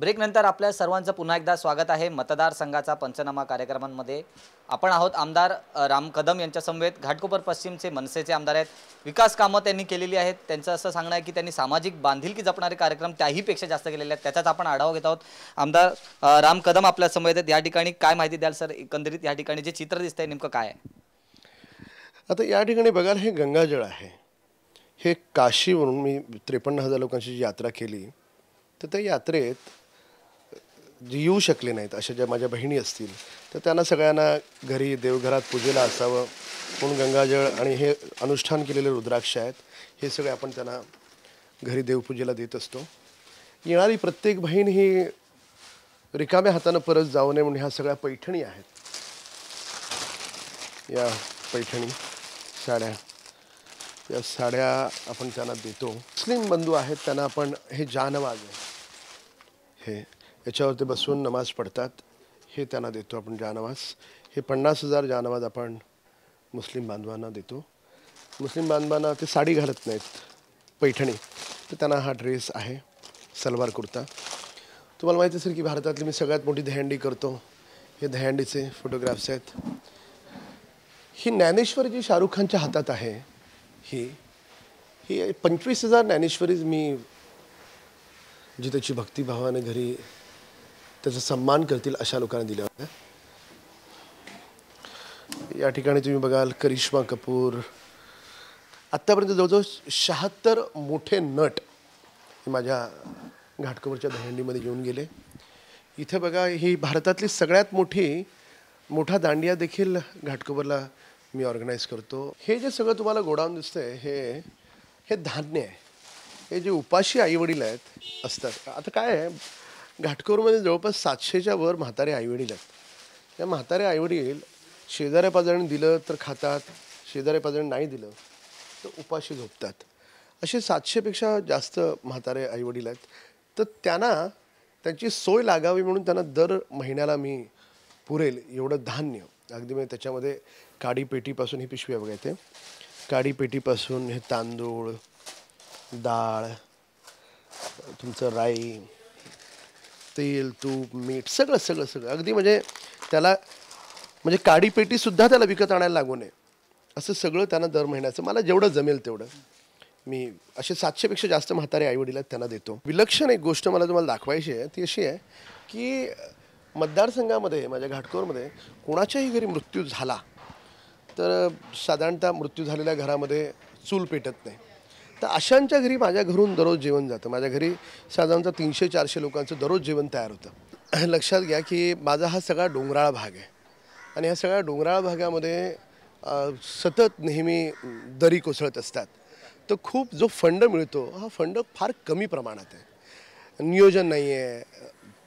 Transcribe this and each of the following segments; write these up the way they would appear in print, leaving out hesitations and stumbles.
ब्रेकनंतर आपल्या सर्वांचं पुन्हा एकदा स्वागत आहे मतदारसंघाचा पंचनामा कार्यक्रमांमध्ये। आपण आहोत आमदार राम कदम यांच्या समवेत। घाटकोपर पश्चिमचे मनसेचे आमदार आहेत। विकास कामं त्यांनी केलेली आहेत। त्यांचं असं सांगणं आहे की त्यांनी सामाजिक बांधिलकी जपणारे कार्यक्रम त्याही पेक्षा जास्त केलेले आहेत। त्याचाच आपण आढावा घेत आहोत। आमदार राम कदम आपल्या समवेत आहेत। या ठिकाणी काय माहिती द्याल सर? एकंदरीत या ठिकाणी जे चित्र दिसतंय नेमकं काय आहे? आता या ठिकाणी बघाल, हे गंगाजळ आहे। हे काशीवरून मी 53,000 लोकांची जी यात्रा केली, तर त्या यात्रेत जे येऊ शकले नाहीत अशा ज्या माझ्या बहिणी असतील, तर त्यांना सगळ्यांना घरी देवघरात पूजेला असावं म्हणून गंगाजळ आणि हे अनुष्ठान केलेले रुद्राक्ष आहेत, हे सगळे आपण त्यांना घरी देवपूजेला देत असतो। येणारी प्रत्येक बहीण ही रिकाम्या हातानं परत जाऊ नये म्हणून ह्या सगळ्या पैठणी आहेत। या पैठणी साड्या, या साड्या आपण त्यांना देतो। मुस्लिम बंधू आहेत, त्यांना आपण हे जानवाज आहे, हे याच्यावरती बसून नमाज पडतात, हे त्यांना देतो आपण जानवाज। हे 50,000 जानवाज आपण मुस्लिम बांधवांना देतो। मुस्लिम बांधवांना ते साडी घालत नाहीत, पैठणी, तर त्यांना हा ड्रेस आहे, सलवार कुर्ता। तुम्हाला माहिती असेल की भारतातली मी सगळ्यात मोठी दहीहंडी करतो। हे दहीहंडीचे फोटोग्राफ्स आहेत। ही ज्ञानेश्वरी जी शाहरुख खानच्या हातात आहे, ही 25,000 ज्ञानेश्वरीज मी जी त्याची भक्तिभावाने घरी त्याचा सन्मान करतील अशा लोकांना दिल्या होत्या। या ठिकाणी तुम्ही बघाल करिश्मा कपूर, आत्तापर्यंत जवळजवळ 76 मोठे नट माझ्या घाटकोपरच्या दहीहंडीमध्ये येऊन गेले। इथे बघा, ही भारतातली सगळ्यात मोठा दांडिया देखील घाटकोपरला मी ऑर्गनाईज करतो। हे जे सगळं तुम्हाला गोडाऊन दिसतंय, हे धान्य आहे। हे जे उपाशी आईवडील आहेत असतात, आता काय आहे, घाटकोपरमध्ये जवळपास 700च्या वर म्हातारे आईवडील आहेत। या म्हातारे आईवडील शेजाऱ्या पाजाऱ्यांनी दिलं तर खातात, शेजाऱ्या पाजाऱ्यांनी नाही दिलं तर उपाशी झोपतात। असे 700पेक्षा जास्त म्हातारे आईवडील आहेत। तर त्यांना त्यांची सोय लागावी म्हणून त्यांना दर महिन्याला मी पुरेल एवढं धान्य, अगदी म्हणजे त्याच्यामध्ये काडी पेटीपासून ही पिशवी बघा, इथे काडी पेटीपासून हे तांदूळ, डाळ, तुमचं राई, तेल, तूप, मीठ, सगळं अगदी म्हणजे त्याला म्हणजे काडी पेटीसुद्धा त्याला विकत आणायला लागू नये असं सगळं त्यांना दर महिन्याचं मला जेवढं जमेल तेवढं मी असे 700पेक्षा जास्त म्हातारे आईवडील आहेत त्यांना देतो। विलक्षण एक गोष्ट मला तुम्हाला दाखवायची आहे, ती अशी आहे की मतदारसंघामध्ये माझ्या घाटकोपरमध्ये कोणाच्याही घरी मृत्यू झाला तर साधारणतः मृत्यू झालेल्या घरामध्ये चूल पेटत नाही, तर अशांच्या घरी माझ्या घरून दररोज जेवण जातं। माझ्या घरी साधारणतः 300-400 लोकांचं दररोज जेवण तयार होतं। लक्षात घ्या की माझा हा सगळा डोंगराळ भाग आहे आणि ह्या सगळ्या डोंगराळ भागामध्ये सतत नेहमी दरी कोसळत असतात, तर खूप जो फंड मिळतो हा फंड फार कमी प्रमाणात आहे। नियोजन नाही आहे,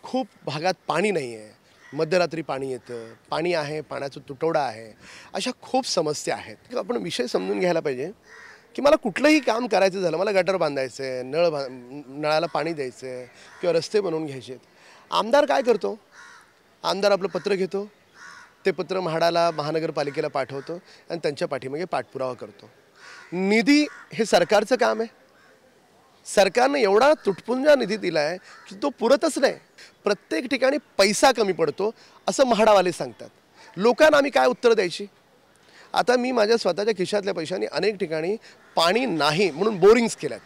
खूप भागात पाणी नाही आहे, मध्यरात्री पाणी येतं, पाणी आहे, पाण्याचा तुटवडा आहे, अशा खूप समस्या आहेत। आपण विषय समजून घ्यायला पाहिजे की मला कुठलंही काम करायचं झालं, मला गटर बांधायचं आहे, नळाला पाणी द्यायचं आहे किंवा रस्ते बनवून घ्यायचे आहेत, आमदार काय करतो? आमदार आपलं पत्र घेतो, ते पत्र म्हाडाला, महानगरपालिकेला पाठवतो आणि त्यांच्या पाठीमागे पाठपुरावा करतो। निधी हे सरकारचं काम आहे। सरकारने एवढा तुटपुंजा निधी दिला आहे की तो पुरतच नाही, प्रत्येक ठिकाणी पैसा कमी पडतो असं म्हाडावाले सांगतात। लोकांना आम्ही काय उत्तर द्यायची? आता मी माझ्या स्वतःच्या खिशातल्या पैशांनी अनेक ठिकाणी पाणी नाही म्हणून बोरिंग्स केल्यात।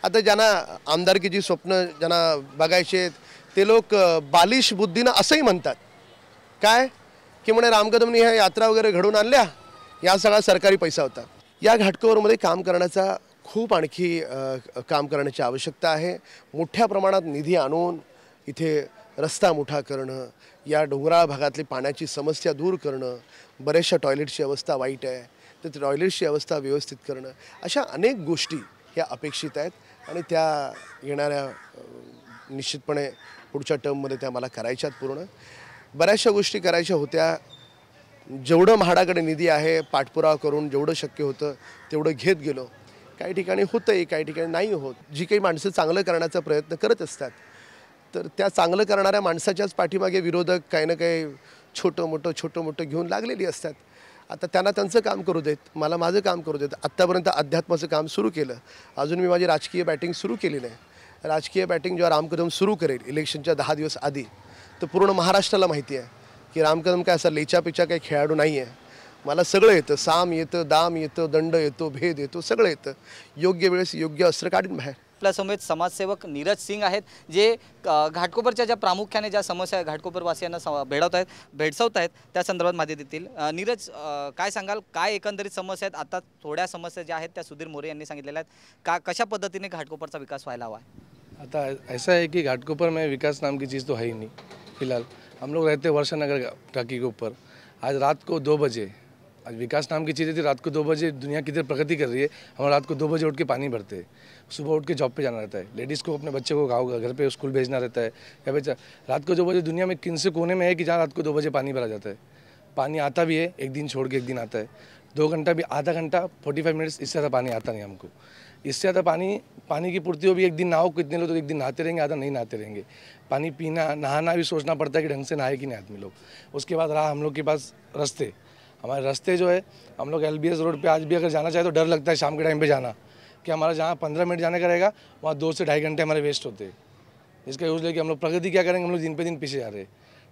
आता ज्यांना आमदारकीची स्वप्न ज्यांना बघायचे आहेत ते लोक बालिश बुद्धीनं असंही म्हणतात काय की म्हणे राम कदमनी ह्या यात्रा वगैरे घडवून आणल्या, या सगळा सरकारी पैसा होता। या घाटकोपरमध्ये काम करण्याचा खूप आणखी काम करण्याची आवश्यकता आहे। मोठ्या प्रमाणात निधी आणून इथे रस्ता मोठा करणं, या डोंगराळ भागातली पाण्याची समस्या दूर करणं, बऱ्याचशा टॉयलेटची अवस्था वाईट आहे तर ते टॉयलेटची अवस्था व्यवस्थित करणं, अशा अनेक गोष्टी ह्या अपेक्षित आहेत आणि त्या येणाऱ्या निश्चितपणे पुढच्या टर्ममध्ये त्या मला करायच्यात पूर्ण। बऱ्याचशा गोष्टी करायच्या होत्या, जेवढं म्हाडाकडे निधी आहे पाठपुरावा करून जेवढं शक्य होतं तेवढं घेत गेलो। काही ठिकाणी होतंय, काही ठिकाणी नाही होत। जी काही माणसं चांगलं करण्याचा प्रयत्न करत असतात तर त्या चांगलं करणाऱ्या माणसाच्याच पाठीमागे विरोधक काही ना काही छोटं मोठं घेऊन लागलेली असतात। आता त्यांना त्यांचं काम करू देत, मला माझं काम करू देत। आत्तापर्यंत अध्यात्माचं काम सुरू केलं, अजून मी माझी राजकीय बॅटिंग सुरू केली नाही। राजकीय बॅटिंग जेव्हा राम कदम सुरू करेल इलेक्शनच्या 10 दिवस आधी, तर पूर्ण महाराष्ट्राला माहिती आहे की राम कदम काय असा लेचापिचा काही खेळाडू नाही आहे. मला सगळं येतं, साम येतं, दाम येतं, दंड येतो, भेद येतो, सगळं येतं. योग्य वेळेस योग्य अस्त्र काढून बाहेर. आपल्या समवेत समाजसेवक नीरज सिंग आहेत, जे घाटकोपरच्या ज्या प्रामुख्याने ज्या समस्या घाटकोपरवासियांना भेडसावत आहेत त्या संदर्भात माहिती देतील. नीरज, काय सांगाल, काय एकंदरीत समस्या आहेत? आता थोड्या समस्या ज्या आहेत त्या सुधीर मोरे यांनी सांगितलेल्या आहेत. कशा पद्धतीने घाटकोपरचा विकास व्हायला हवा है? आता ऐसा है कि घाटकोपर में विकास नाम की चीज़ तो है ही नहीं. फिलहाल हम लोग रहते वर्षा नगर टाकी के ऊपर. आज रात को 2 बजे, आज विकास नाम की चीज़ थी, रात को 2 बजे दुनिया किधर प्रगति कर रही है, हम रात को 2 बजे उठ के पानी भरते हैं. सुबह उठ के जॉब पे जाना रहता है, लेडीज़ को अपने बच्चे को गाँव घर पे स्कूल भेजना रहता है. या फिर रात को 2 बजे दुनिया में किन से कोने में है कि जहाँ रात को 2 बजे पानी भरा जाता है. पानी आता भी है, एक दिन छोड़ के एक दिन आता है. 2 घंटा भी, आधा घंटा 45 मिनट्स, इससे ज़्यादा पानी आता नहीं हमको. इससे ज़्यादा पानी की पूर्ति हो भी, एक दिन नहाओ कितने लोग, तो एक दिन नहाते रहेंगे, आधा नहीं नहाते रहेंगे. पानी पीना, नहाना भी सोचना पड़ता है कि ढंग से नहाए कि नहीं आदमी लोग. उसके बाद रहा हम लोग के पास रास्ते. हमारे रास्ते जो है, हम लोग LBS रोड पे आज भी अगर जाना चाहे तो डर लगता है शाम के टाइम पे जाना, कि हमारा जहाँ 15 मिनट जाने का रहेगा वहाँ 2 से 2.5 घंटे हमारे वेस्ट होते हैं. इसका यूज़ लेके हम लोग प्रगति क्या करेंगे, हम लोग दिन पे दिन पीछे जा रहे हैं.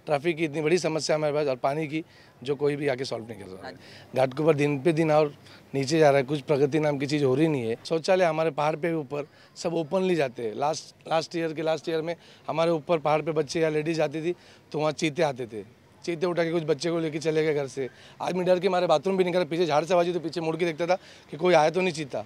ट्रैफिक की इतनी बड़ी समस्या हमारे पास, और पानी की जो कोई भी आके सॉल्व नहीं कर रहा है. घाटकोपर दिन पे दिन और नीचे जा रहा है, कुछ प्रगति नाम की चीज़ हो रही नहीं है. शौचालय हमारे पहाड़ पे ऊपर सब ओपनली जाते हैं. लास्ट ईयर में हमारे ऊपर पहाड़ पे बच्चे या लेडीज जाती थी तो वहाँ चीते आते थे. चीते उठा के कुछ बच्चे को लेके चले गए घर से. आदमी डर के मारे बाथरूम भी निकला, पीछे झाड़ से आवाज़ी तो पीछे मुड़ के देखता था कि कोई आया तो नहीं चीता,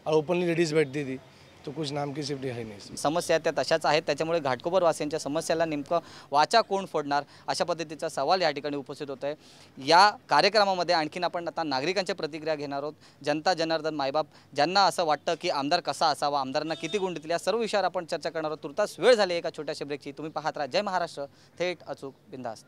और ओपनली लेडीज़ बैठती थी. तो कुछ नाम की सेफ्टी आहे नाही. समस्या त्या तशाच आहेत. त्याच्यामुळे घाटकोपरवासियांच्या समस्याला नेमकं वाचा कोण फोडणार, अशा पद्धतीचा सवाल या ठिकाणी उपस्थित होत आहे. या कार्यक्रमामध्ये आणखीन आपण आता नागरिकांच्या प्रतिक्रिया घेणार आहोत. जनता जनार्दन मायबाप, ज्यांना असं वाटतं की आमदार कसा असावा, आमदारांना किती गुण देतील, या सर्व विषयावर आपण चर्चा करणार आहोत. तुर्तास वेळ झाली एका छोट्याशा ब्रेकची. तुम्ही पाहत राहा जय महाराष्ट्र, थेट, अचूक, बिनधास्त.